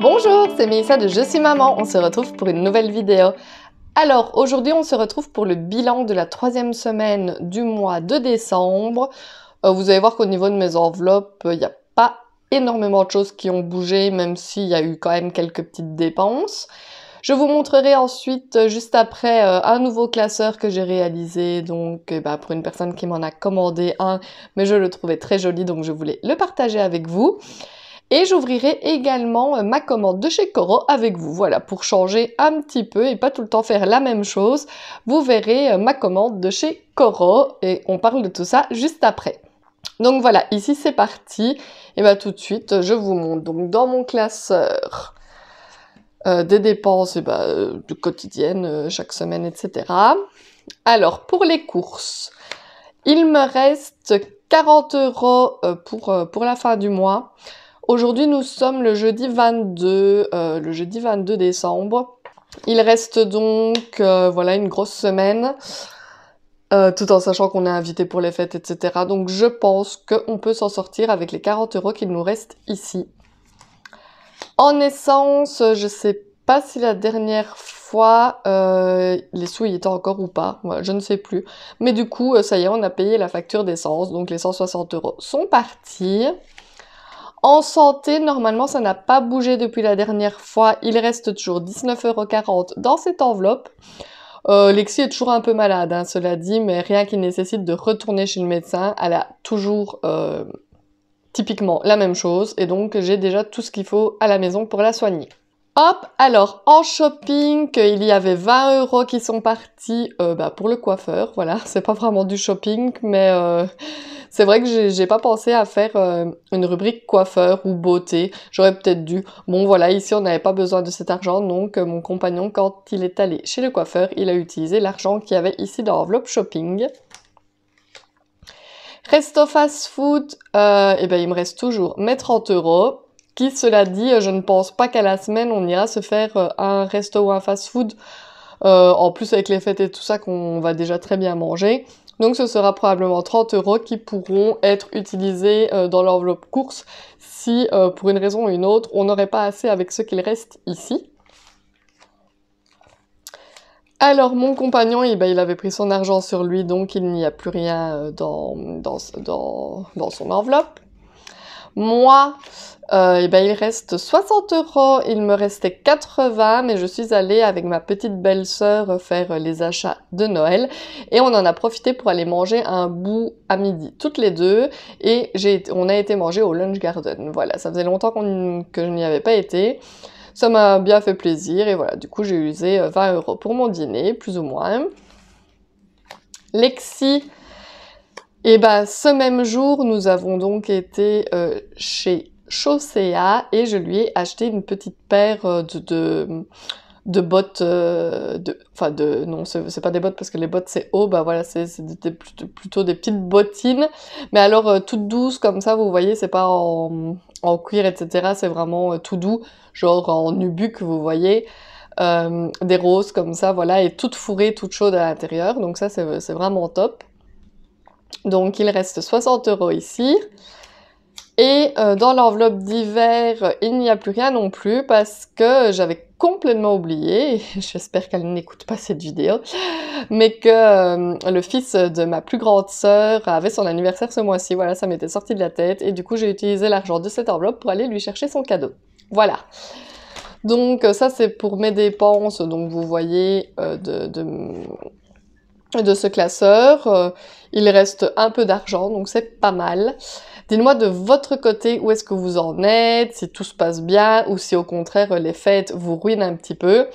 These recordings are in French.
Bonjour, c'est Mélissa de Je suis maman, on se retrouve pour une nouvelle vidéo. Alors aujourd'hui on se retrouve pour le bilan de la 3e semaine du mois de décembre. Vous allez voir qu'au niveau de mes enveloppes, il n'y a pas énormément de choses qui ont bougé, même s'il y a eu quand même quelques petites dépenses. Je vous montrerai ensuite, juste après, un nouveau classeur que j'ai réalisé, donc pour une personne qui m'en a commandé un, mais je le trouvais très joli, donc je voulais le partager avec vous. Et j'ouvrirai également ma commande de chez Coro avec vous, voilà, pour changer un petit peu et pas tout le temps faire la même chose. Vous verrez ma commande de chez Coro et on parle de tout ça juste après. Donc voilà, ici c'est parti. Et bien tout de suite, je vous montre donc dans mon classeur des dépenses de quotidiennes, chaque semaine, etc. Alors, pour les courses, il me reste 40 € pour la fin du mois. Aujourd'hui, nous sommes le jeudi 22 décembre. Il reste donc voilà, une grosse semaine, tout en sachant qu'on est invité pour les fêtes, etc. Donc je pense qu'on peut s'en sortir avec les 40 € qu'il nous reste ici. En essence, je sais pas si la dernière fois les sous y étaient encore ou pas, ouais, je ne sais plus. Mais du coup, ça y est, on a payé la facture d'essence, donc les 160 € sont partis. En santé, normalement, ça n'a pas bougé depuis la dernière fois. Il reste toujours 19,40 € dans cette enveloppe. Lexi est toujours un peu malade, hein, cela dit, mais rien qui nécessite de retourner chez le médecin. Elle a toujours typiquement la même chose, et donc j'ai déjà tout ce qu'il faut à la maison pour la soigner. Hop, alors en shopping, il y avait 20 € qui sont partis pour le coiffeur, voilà, c'est pas vraiment du shopping, mais c'est vrai que j'ai pas pensé à faire une rubrique coiffeur ou beauté, j'aurais peut-être dû. Bon voilà, ici on n'avait pas besoin de cet argent, donc mon compagnon, quand il est allé chez le coiffeur, il a utilisé l'argent qu'il y avait ici dans l'enveloppe shopping. Resto fast food, il me reste toujours mes 30 €. Qui, cela dit, je ne pense pas qu'à la semaine, on ira se faire un resto ou un fast-food. En plus, avec les fêtes et tout ça, qu'on va déjà très bien manger. Donc, ce sera probablement 30 € qui pourront être utilisés dans l'enveloppe course si, pour une raison ou une autre, on n'aurait pas assez avec ce qu'il reste ici. Alors, mon compagnon, il avait pris son argent sur lui, donc il n'y a plus rien dans son enveloppe. Moi, il reste 60 €, il me restait 80, mais je suis allée avec ma petite belle-sœur faire les achats de Noël et on en a profité pour aller manger un bout à midi toutes les deux et on a été manger au Lunch Garden. Voilà, ça faisait longtemps que je n'y avais pas été. Ça m'a bien fait plaisir et voilà, du coup j'ai usé 20 € pour mon dîner, plus ou moins. Lexi, ce même jour, nous avons donc été chez Chaussea et je lui ai acheté une petite paire de bottes, non, c'est pas des bottes parce que les bottes c'est haut, voilà, c'est plutôt des petites bottines, mais alors toutes douces comme ça, vous voyez, c'est pas en cuir, etc., c'est vraiment tout doux, genre en nubuck, vous voyez, des roses comme ça, voilà, et toutes fourrées, toutes chaudes à l'intérieur, donc ça c'est vraiment top. Donc il reste 60 € ici. Et dans l'enveloppe d'hiver, il n'y a plus rien non plus parce que j'avais complètement oublié, et j'espère qu'elle n'écoute pas cette vidéo, mais que le fils de ma plus grande sœur avait son anniversaire ce mois-ci. Voilà, ça m'était sorti de la tête et du coup j'ai utilisé l'argent de cette enveloppe pour aller lui chercher son cadeau. Voilà. Donc ça c'est pour mes dépenses, donc vous voyez de ce classeur. Il reste un peu d'argent, donc c'est pas mal. Dites-moi de votre côté où est-ce que vous en êtes, si tout se passe bien ou si au contraire les fêtes vous ruinent un petit peu.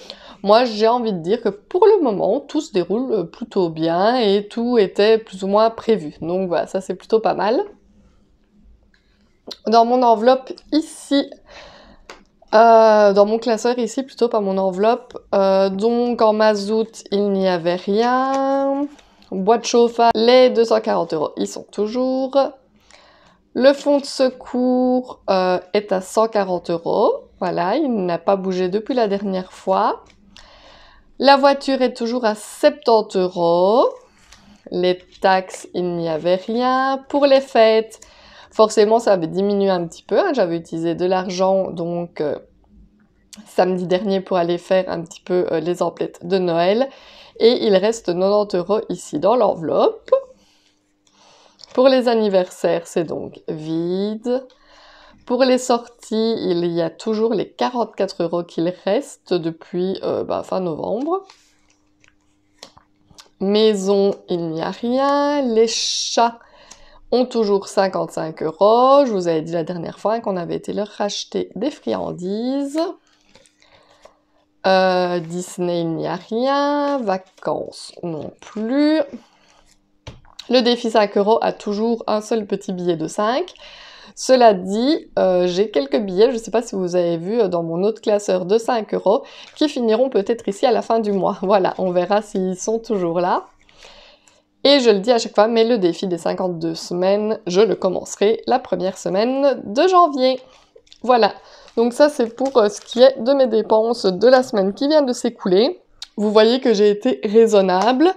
Moi j'ai envie de dire que pour le moment tout se déroule plutôt bien et tout était plus ou moins prévu. Donc voilà, ça c'est plutôt pas mal. Dans mon enveloppe ici, dans mon classeur ici, plutôt pas mon enveloppe, donc en mazout il n'y avait rien. Boîte chauffage, les 240 €, ils sont toujours. Le fonds de secours est à 140 €, voilà, il n'a pas bougé depuis la dernière fois. La voiture est toujours à 70 €. Les taxes, il n'y avait rien. Pour les fêtes, forcément ça avait diminué un petit peu, hein, j'avais utilisé de l'argent, donc samedi dernier pour aller faire un petit peu les emplettes de Noël. Et il reste 90 € ici dans l'enveloppe. Pour les anniversaires, c'est donc vide. Pour les sorties, il y a toujours les 44 € qu'il reste depuis fin novembre. Maison, il n'y a rien. Les chats ont toujours 55 €. Je vous avais dit la dernière fois qu'on avait été leur racheter des friandises. Disney, il n'y a rien. Vacances non plus. Le défi 5 € a toujours un seul petit billet de 5. Cela dit, j'ai quelques billets, je ne sais pas si vous avez vu dans mon autre classeur de 5 € qui finiront peut-être ici à la fin du mois. Voilà, on verra s'ils sont toujours là. Et je le dis à chaque fois, mais le défi des 52 semaines, je le commencerai la première semaine de janvier. Voilà, donc ça c'est pour ce qui est de mes dépenses de la semaine qui vient de s'écouler. Vous voyez que j'ai été raisonnable.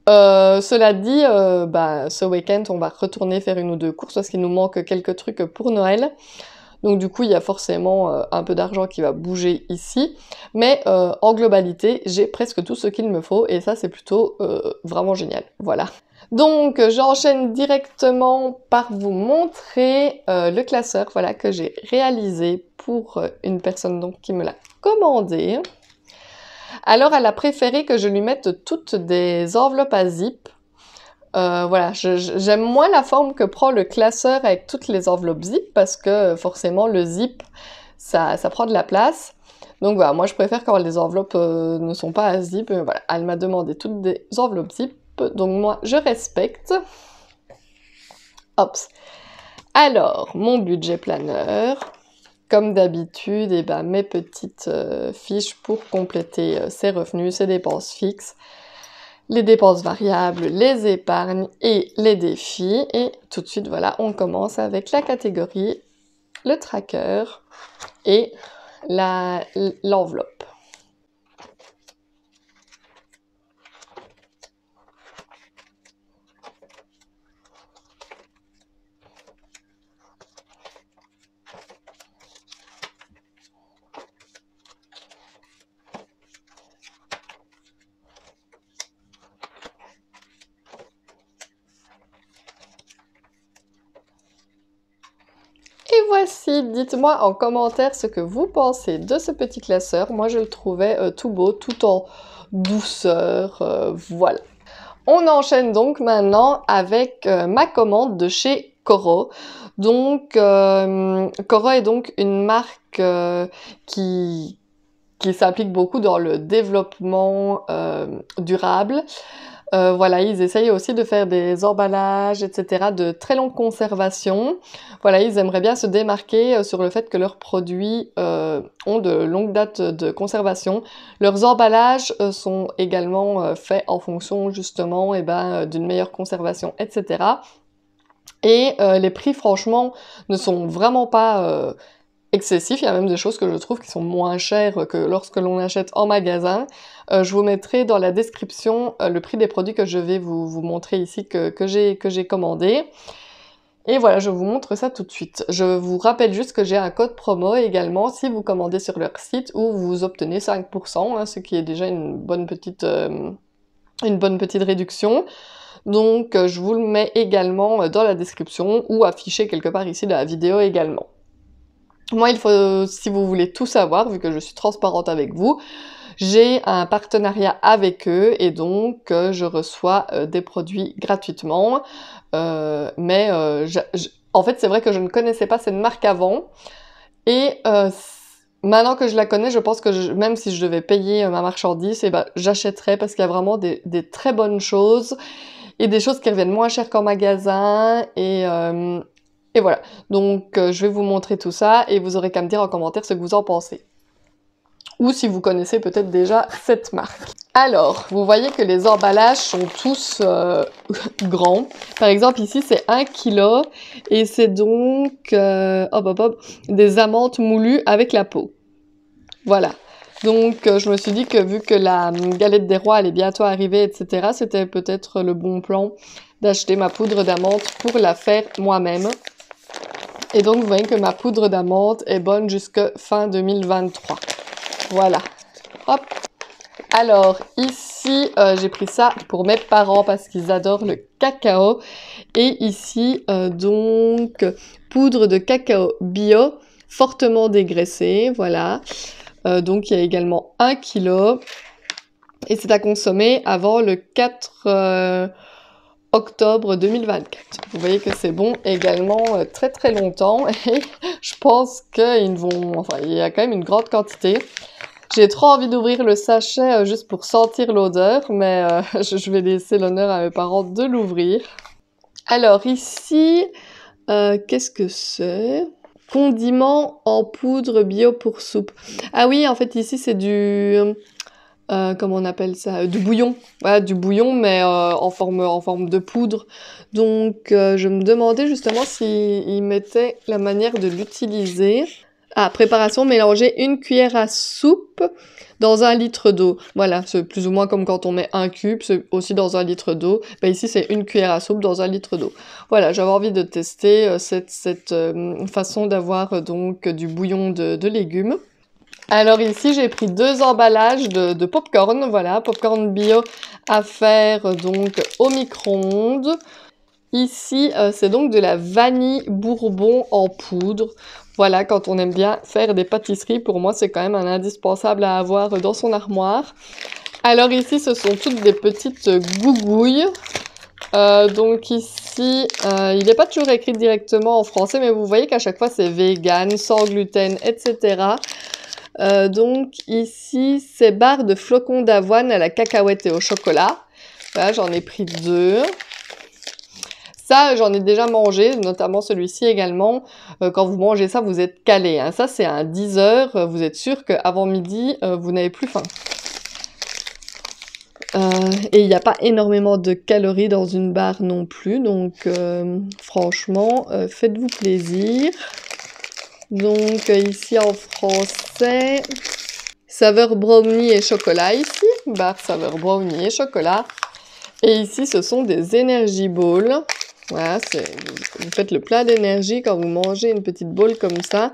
Cela dit, ce week-end, on va retourner faire une ou deux courses parce qu'il nous manque quelques trucs pour Noël. Donc du coup, il y a forcément un peu d'argent qui va bouger ici. Mais en globalité, j'ai presque tout ce qu'il me faut et ça, c'est plutôt vraiment génial. Voilà. Donc, j'enchaîne directement par vous montrer le classeur voilà, que j'ai réalisé pour une personne donc, qui me l'a commandé. Alors, elle a préféré que je lui mette toutes des enveloppes à zip. Voilà, j'aime moins la forme que prend le classeur avec toutes les enveloppes zip parce que forcément le zip, ça prend de la place. Donc voilà, moi je préfère quand les enveloppes ne sont pas à zip. Voilà, elle m'a demandé toutes des enveloppes zip, donc moi je respecte. Hop. Alors, mon budget planeur. Comme d'habitude, mes petites fiches pour compléter ses revenus, ses dépenses fixes, les dépenses variables, les épargnes et les défis. Et tout de suite, voilà, on commence avec la catégorie, le tracker et l'enveloppe. Et voici, dites-moi en commentaire ce que vous pensez de ce petit classeur. Moi, je le trouvais tout beau, tout en douceur, voilà. On enchaîne donc maintenant avec ma commande de chez Coro. Donc, Coro est donc une marque qui s'implique beaucoup dans le développement durable. Voilà, ils essayent aussi de faire des emballages, etc., de très longue conservation. Voilà, ils aimeraient bien se démarquer sur le fait que leurs produits ont de longues dates de conservation. Leurs emballages sont également faits en fonction justement d'une meilleure conservation, etc. Et les prix, franchement, ne sont vraiment pas excessifs. Il y a même des choses que je trouve qui sont moins chères que lorsque l'on achète en magasin. Je vous mettrai dans la description le prix des produits que je vais vous montrer ici que j'ai commandé. Et voilà, je vous montre ça tout de suite. Je vous rappelle juste que j'ai un code promo également si vous commandez sur leur site où vous obtenez 5%, ce qui est déjà une bonne petite réduction. Donc je vous le mets également dans la description ou affiché quelque part ici dans la vidéo également. Moi, il faut, si vous voulez tout savoir, vu que je suis transparente avec vous, j'ai un partenariat avec eux et donc je reçois des produits gratuitement. En fait, c'est vrai que je ne connaissais pas cette marque avant et maintenant que je la connais, je pense que même si je devais payer ma marchandise, j'achèterais parce qu'il y a vraiment des très bonnes choses et des choses qui reviennent moins cher qu'en magasin et voilà, donc je vais vous montrer tout ça et vous aurez qu'à me dire en commentaire ce que vous en pensez. Ou si vous connaissez peut-être déjà cette marque. Alors, vous voyez que les emballages sont tous grands. Par exemple, ici, c'est 1 kg et c'est donc des amandes moulues avec la peau. Voilà. Donc, je me suis dit que vu que la galette des rois allait bientôt arriver, etc., c'était peut-être le bon plan d'acheter ma poudre d'amande pour la faire moi-même. Et donc, vous voyez que ma poudre d'amande est bonne jusqu'à fin 2023. Voilà. Hop. Alors, ici, j'ai pris ça pour mes parents parce qu'ils adorent le cacao. Et ici, donc, poudre de cacao bio, fortement dégraissée, voilà. Donc, il y a également 1 kg. Et c'est à consommer avant le 4 octobre 2024. Vous voyez que c'est bon également très très longtemps. Et je pense qu'ils vont... Enfin, il y a quand même une grande quantité. J'ai trop envie d'ouvrir le sachet juste pour sentir l'odeur, mais je vais laisser l'honneur à mes parents de l'ouvrir. Alors ici, qu'est-ce que c'est? Condiment en poudre bio pour soupe. Ah oui, en fait ici c'est du... comment on appelle ça? Du bouillon. Voilà, du bouillon, mais en forme de poudre. Donc je me demandais justement s'ils mettaient la manière de l'utiliser. Ah, préparation, mélanger 1 cuillère à soupe dans 1 litre d'eau. Voilà, c'est plus ou moins comme quand on met 1 cube, c'est aussi dans 1 litre d'eau. Ben ici, c'est 1 cuillère à soupe dans 1 litre d'eau. Voilà, j'avais envie de tester cette façon d'avoir donc du bouillon de légumes. Alors ici, j'ai pris 2 emballages de popcorn, voilà, popcorn bio à faire donc au micro-ondes. Ici, c'est donc de la vanille bourbon en poudre. Voilà, quand on aime bien faire des pâtisseries, pour moi, c'est quand même un indispensable à avoir dans son armoire. Alors ici, ce sont toutes des petites gougouilles. Donc ici, il n'est pas toujours écrit directement en français, mais vous voyez qu'à chaque fois, c'est vegan, sans gluten, etc. Donc ici, c'est barres de flocons d'avoine à la cacahuète et au chocolat. Voilà, j'en ai pris 2. Ça, j'en ai déjà mangé, notamment celui-ci également. Quand vous mangez ça, vous êtes calé. Hein. Ça, c'est un 10 heures. Vous êtes sûr qu'avant midi, vous n'avez plus faim. Et il n'y a pas énormément de calories dans une barre non plus. Donc, franchement, faites-vous plaisir. Donc, ici en français, saveur brownie et chocolat ici. Barre saveur brownie et chocolat. Et ici, ce sont des Energy Balls. Voilà, vous faites le plein d'énergie quand vous mangez une petite bowl comme ça.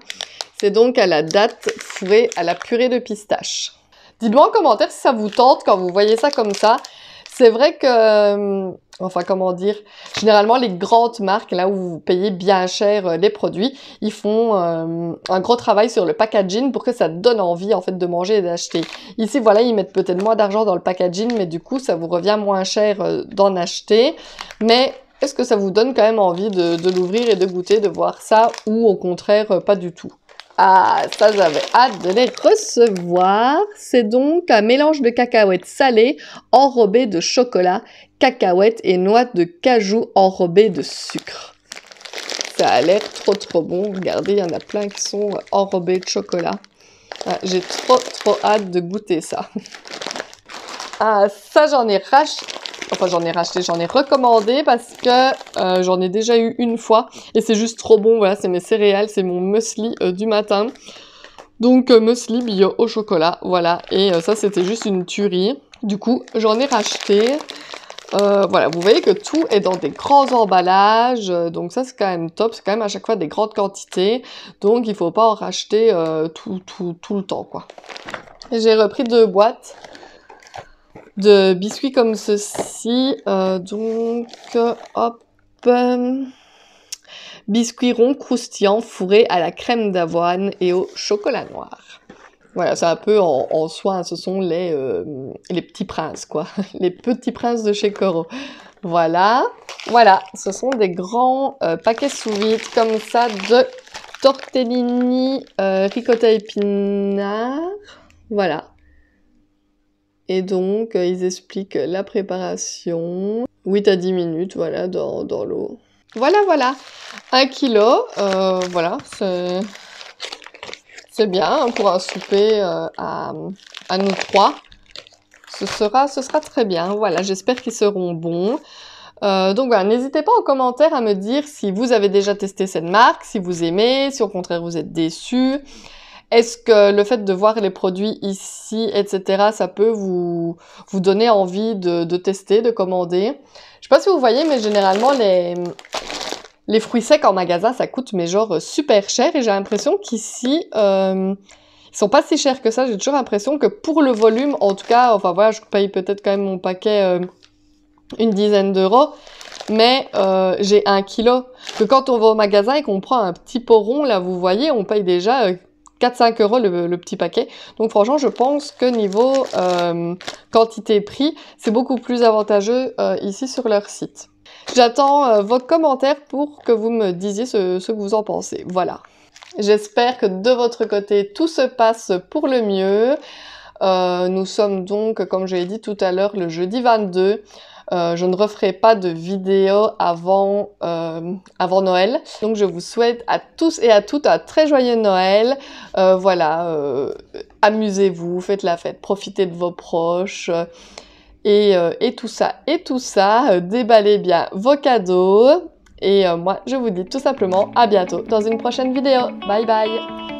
C'est donc à la date fourrée à la purée de pistache. Dites-moi en commentaire si ça vous tente quand vous voyez ça comme ça. C'est vrai que, enfin comment dire, généralement les grandes marques, là où vous payez bien cher les produits, ils font un gros travail sur le packaging pour que ça donne envie en fait de manger et d'acheter. Ici voilà, ils mettent peut-être moins d'argent dans le packaging, mais du coup ça vous revient moins cher d'en acheter. Mais est-ce que ça vous donne quand même envie de l'ouvrir et de goûter, de voir ça, ou au contraire pas du tout? Ah, ça j'avais hâte de les recevoir. C'est donc un mélange de cacahuètes salées enrobées de chocolat, cacahuètes et noix de cajou enrobées de sucre. Ça a l'air trop bon. Regardez, il y en a plein qui sont enrobés de chocolat. Ah, j'ai trop hâte de goûter ça. Ah, ça j'en ai racheté. Enfin, j'en ai recommandé parce que j'en ai déjà eu une fois et c'est juste trop bon. Voilà, c'est mes céréales, c'est mon muesli du matin. Donc, muesli bio au chocolat, voilà. Et ça, c'était juste une tuerie. Du coup, j'en ai racheté. Voilà, vous voyez que tout est dans des grands emballages. Donc ça, c'est quand même top. C'est quand même à chaque fois des grandes quantités. Donc, il ne faut pas en racheter tout le temps, quoi. J'ai repris 2 boîtes de biscuits comme ceci, donc hop, biscuits ronds croustillants fourrés à la crème d'avoine et au chocolat noir. Voilà, c'est un peu en soi, hein, ce sont les petits princes, quoi, les petits princes de chez Coro. Voilà, ce sont des grands paquets sous vide comme ça de tortellini ricotta épinards, voilà. Et donc, ils expliquent la préparation. 8 à 10 minutes, voilà, dans l'eau. Voilà. 1 kilo, voilà, c'est bien pour un souper à nous 3. Ce sera très bien. Voilà, j'espère qu'ils seront bons. Donc voilà, n'hésitez pas en commentaire à me dire si vous avez déjà testé cette marque, si vous aimez, si au contraire vous êtes déçus. Est-ce que le fait de voir les produits ici, etc., ça peut vous donner envie de tester, de commander? Je sais pas si vous voyez, mais généralement, les fruits secs en magasin, ça coûte mais genre super cher. Et j'ai l'impression qu'ici, Ils sont pas si chers que ça, j'ai toujours l'impression que pour le volume, en tout cas, enfin voilà, je paye peut-être quand même mon paquet une dizaine d'euros, mais j'ai 1 kilo. Que quand on va au magasin et qu'on prend un petit pot rond, là vous voyez, on paye déjà 4-5 euros le petit paquet. Donc franchement, je pense que niveau quantité-prix, c'est beaucoup plus avantageux ici sur leur site. J'attends vos commentaires pour que vous me disiez ce que vous en pensez. Voilà. J'espère que de votre côté, tout se passe pour le mieux. Nous sommes donc, comme je l'ai dit tout à l'heure, le jeudi 22. Je ne referai pas de vidéo avant Noël. Donc je vous souhaite à tous et à toutes un très joyeux Noël. Voilà, amusez-vous, faites la fête, profitez de vos proches. Et tout ça, déballez bien vos cadeaux. Et moi, je vous dis tout simplement à bientôt dans une prochaine vidéo. Bye bye!